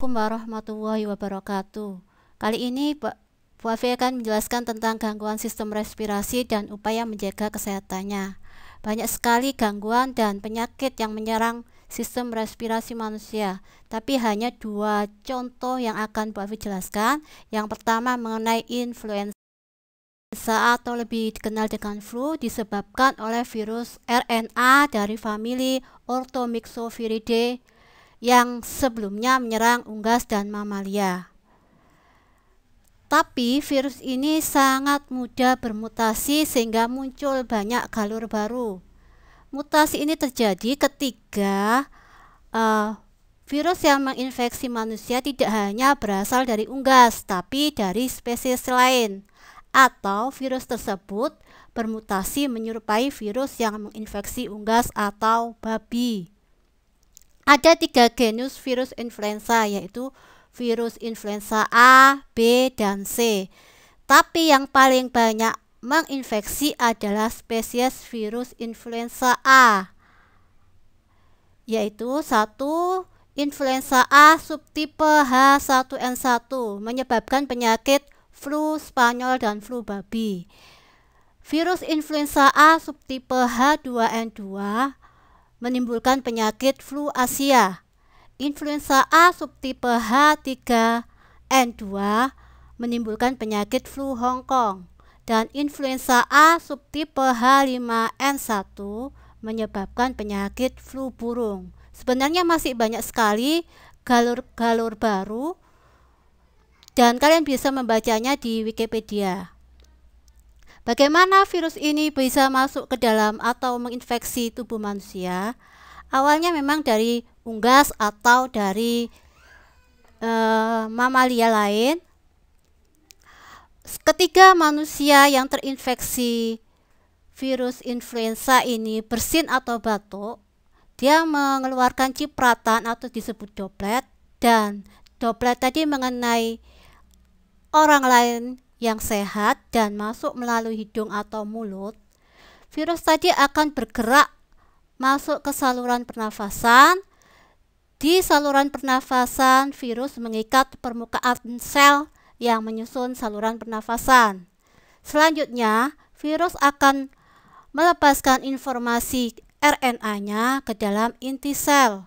Assalamualaikum warahmatullahi wabarakatuh. Kali ini Bu Afi akan menjelaskan tentang gangguan sistem respirasi dan upaya menjaga kesehatannya. Banyak sekali gangguan dan penyakit yang menyerang sistem respirasi manusia, tapi hanya dua contoh yang akan Bu Afi jelaskan. Yang pertama mengenai influenza atau lebih dikenal dengan flu, disebabkan oleh virus RNA dari famili Orthomyxoviridae yang sebelumnya menyerang unggas dan mamalia. Tapi virus ini sangat mudah bermutasi sehingga muncul banyak galur baru. Mutasi ini terjadi ketika virus yang menginfeksi manusia tidak hanya berasal dari unggas, tapi dari spesies lain, atau virus tersebut bermutasi menyerupai virus yang menginfeksi unggas atau babi. Ada 3 genus virus influenza, yaitu virus influenza A, B, dan C. Tapi yang paling banyak menginfeksi adalah spesies virus influenza A, yaitu 1. Influenza A subtipe H1N1 menyebabkan penyakit flu Spanyol dan flu babi. Virus influenza A subtipe H2N2 menimbulkan penyakit flu Asia. Influenza A subtipe H3N2 menimbulkan penyakit flu Hong Kong. Dan influenza A subtipe H5N1 menyebabkan penyakit flu burung. Sebenarnya masih banyak sekali galur-galur baru dan kalian bisa membacanya di Wikipedia. Bagaimana virus ini bisa masuk ke dalam atau menginfeksi tubuh manusia? Awalnya memang dari unggas atau dari mamalia lain. Ketika manusia yang terinfeksi virus influenza ini bersin atau batuk, dia mengeluarkan cipratan atau disebut droplet, dan droplet tadi mengenai orang lain yang sehat dan masuk melalui hidung atau mulut. Virus tadi akan bergerak masuk ke saluran pernafasan. Di saluran pernafasan, virus mengikat permukaan sel yang menyusun saluran pernafasan. Selanjutnya, virus akan melepaskan informasi RNA-nya ke dalam inti sel.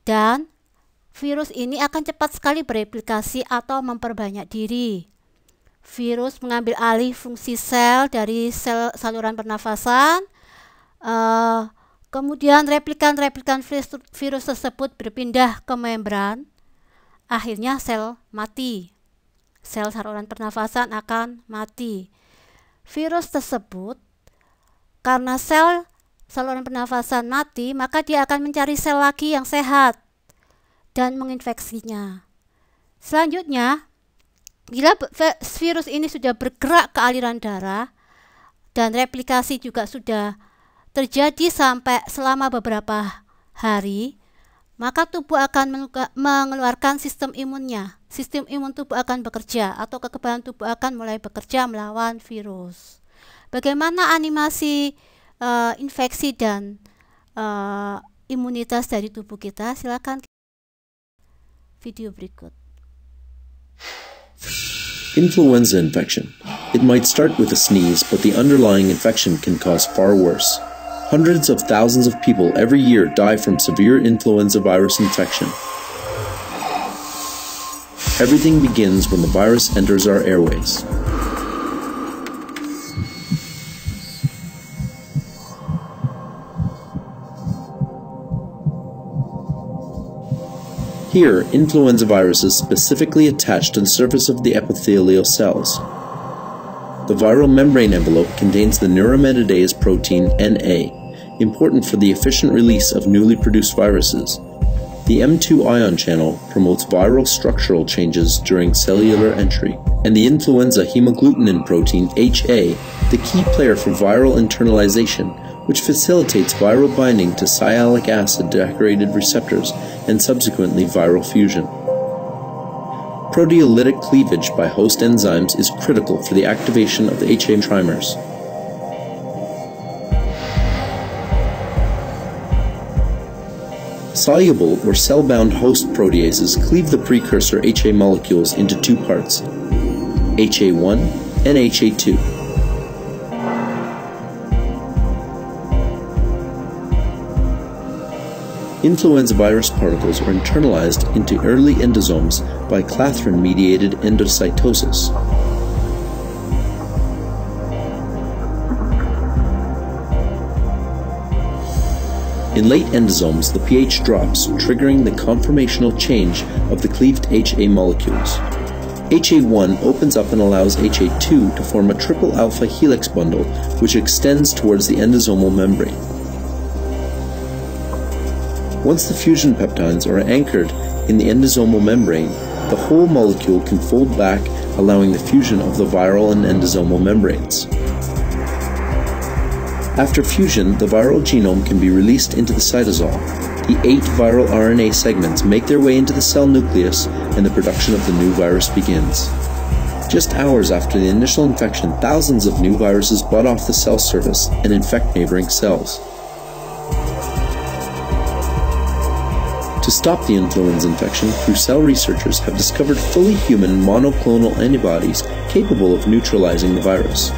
Dan virus ini akan cepat sekali bereplikasi atau memperbanyak diri. Virus mengambil alih fungsi sel dari sel saluran pernafasan. Kemudian replikan-replikan virus tersebut berpindah ke membran. Akhirnya sel mati. Sel saluran pernafasan akan mati. Virus tersebut, karena sel saluran pernafasan mati, maka dia akan mencari sel lagi yang sehat dan menginfeksinya. Selanjutnya, bila virus ini sudah bergerak ke aliran darah dan replikasi juga sudah terjadi sampai selama beberapa hari, maka tubuh akan mengeluarkan sistem imunnya. Sistem imun tubuh akan bekerja atau kekebalan tubuh akan mulai bekerja melawan virus. Bagaimana animasi infeksi dan imunitas dari tubuh kita? Silakan video berikut. Influenza infection. It might start with a sneeze, but the underlying infection can cause far worse. Hundreds of thousands of people every year die from severe influenza virus infection. Everything begins when the virus enters our airways. Here, influenza viruses specifically attach to the surface of the epithelial cells. The viral membrane envelope contains the neuraminidase protein Na, important for the efficient release of newly produced viruses. The M2 ion channel promotes viral structural changes during cellular entry, and the influenza hemagglutinin protein HA, the key player for viral internalization, which facilitates viral binding to sialic acid decorated receptors and subsequently viral fusion. Proteolytic cleavage by host enzymes is critical for the activation of the HA trimers. Soluble or cell-bound host proteases cleave the precursor HA molecules into two parts, HA1 and HA2. Influenza virus particles are internalized into early endosomes by clathrin-mediated endocytosis. In late endosomes, the pH drops, triggering the conformational change of the cleaved HA molecules. HA1 opens up and allows HA2 to form a triple alpha helix bundle, which extends towards the endosomal membrane. Once the fusion peptides are anchored in the endosomal membrane, the whole molecule can fold back, allowing the fusion of the viral and endosomal membranes. After fusion, the viral genome can be released into the cytosol. The 8 viral RNA segments make their way into the cell nucleus, and the production of the new virus begins. Just hours after the initial infection, thousands of new viruses bud off the cell surface and infect neighboring cells. To stop the influenza infection, Crucell researchers have discovered fully human monoclonal antibodies capable of neutralizing the virus.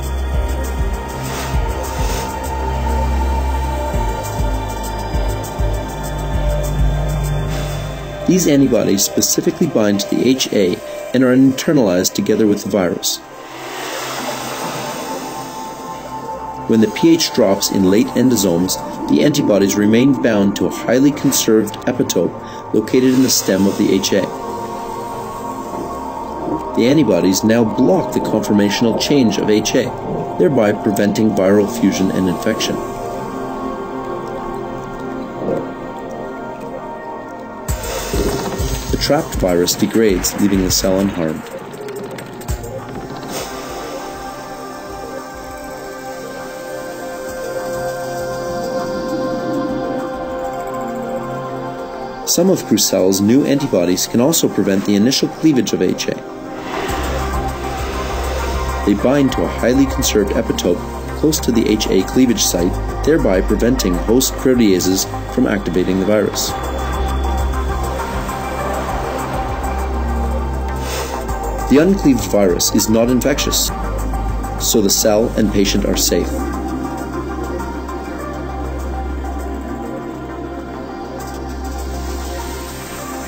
These antibodies specifically bind to the HA and are internalized together with the virus. When the pH drops in late endosomes, the antibodies remain bound to a highly conserved epitope located in the stem of the HA. The antibodies now block the conformational change of HA, thereby preventing viral fusion and infection. The trapped virus degrades, leaving the cell unharmed. Some of Crucell's new antibodies can also prevent the initial cleavage of HA. They bind to a highly conserved epitope close to the HA cleavage site, thereby preventing host proteases from activating the virus. The uncleaved virus is not infectious, so the cell and patient are safe.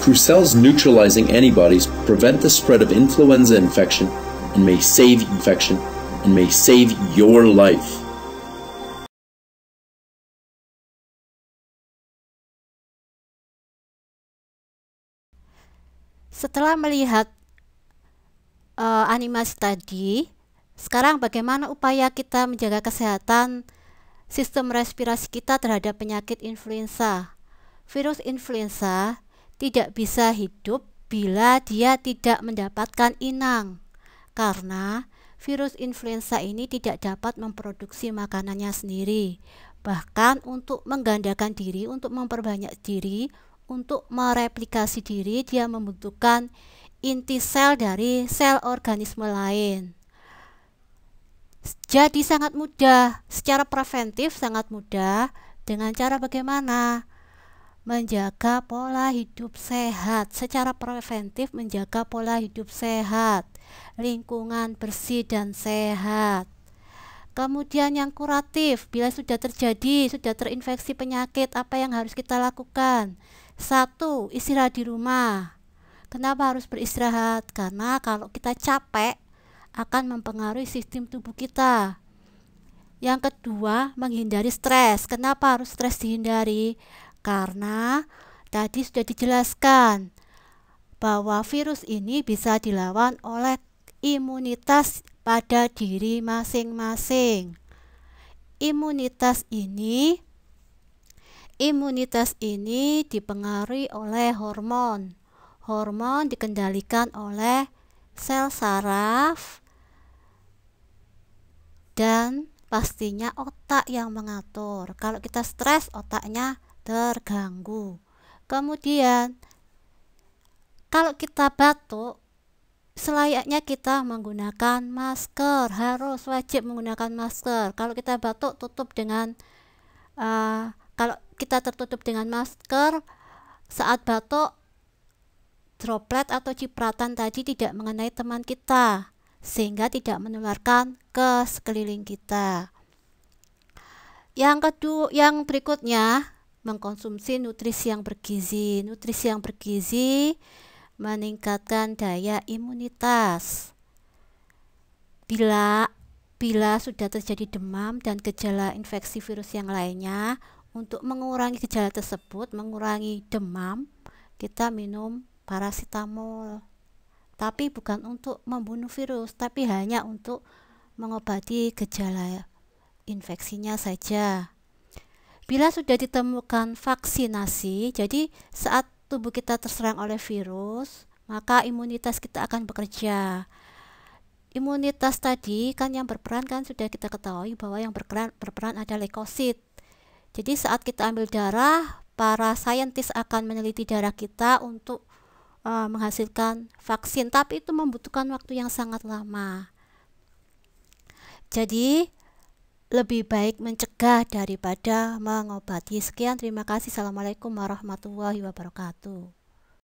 Crucell's neutralizing antibodies prevent the spread of influenza infection and may save your life. Setelah melihat animasi tadi, sekarang bagaimana upaya kita menjaga kesehatan sistem respirasi kita terhadap penyakit influenza. Virus influenza tidak bisa hidup bila dia tidak mendapatkan inang, karena virus influenza ini tidak dapat memproduksi makanannya sendiri. Bahkan untuk menggandakan diri, untuk memperbanyak diri, untuk mereplikasi diri, dia membutuhkan inti sel dari sel organisme lain. Jadi sangat mudah, secara preventif sangat mudah. Dengan cara bagaimana? Menjaga pola hidup sehat. Secara preventif menjaga pola hidup sehat, lingkungan bersih dan sehat. Kemudian yang kuratif, bila sudah terjadi, sudah terinfeksi penyakit, apa yang harus kita lakukan? 1. Istirahat di rumah. Kenapa harus beristirahat? Karena kalau kita capek akan mempengaruhi sistem tubuh kita. Yang kedua, menghindari stres. Kenapa harus stres dihindari? Karena tadi sudah dijelaskan bahwa virus ini bisa dilawan oleh imunitas pada diri masing-masing. Imunitas ini dipengaruhi oleh hormon. Hormon dikendalikan oleh sel saraf dan pastinya otak yang mengatur. Kalau kita stres, otaknya terganggu. Kemudian kalau kita batuk, selayaknya kita menggunakan masker, harus wajib menggunakan masker. Kalau kita batuk, tutup dengan kalau kita tertutup dengan masker, saat batuk, droplet atau cipratan tadi tidak mengenai teman kita, sehingga tidak menularkan ke sekeliling kita. Yang berikutnya, mengkonsumsi nutrisi yang bergizi. Nutrisi yang bergizi meningkatkan daya imunitas. Bila sudah terjadi demam dan gejala infeksi virus yang lainnya, untuk mengurangi gejala tersebut, mengurangi demam, kita minum paracetamol. Tapi bukan untuk membunuh virus, tapi hanya untuk mengobati gejala infeksinya saja. Bila sudah ditemukan vaksinasi, jadi saat tubuh kita terserang oleh virus, maka imunitas kita akan bekerja. Imunitas tadi kan yang berperan kan sudah kita ketahui bahwa yang berperan ada leukosit. Jadi saat kita ambil darah, para saintis akan meneliti darah kita untuk menghasilkan vaksin, tapi itu membutuhkan waktu yang sangat lama. Jadi lebih baik mencegah daripada mengobati. Sekian, terima kasih. Assalamualaikum warahmatullahi wabarakatuh.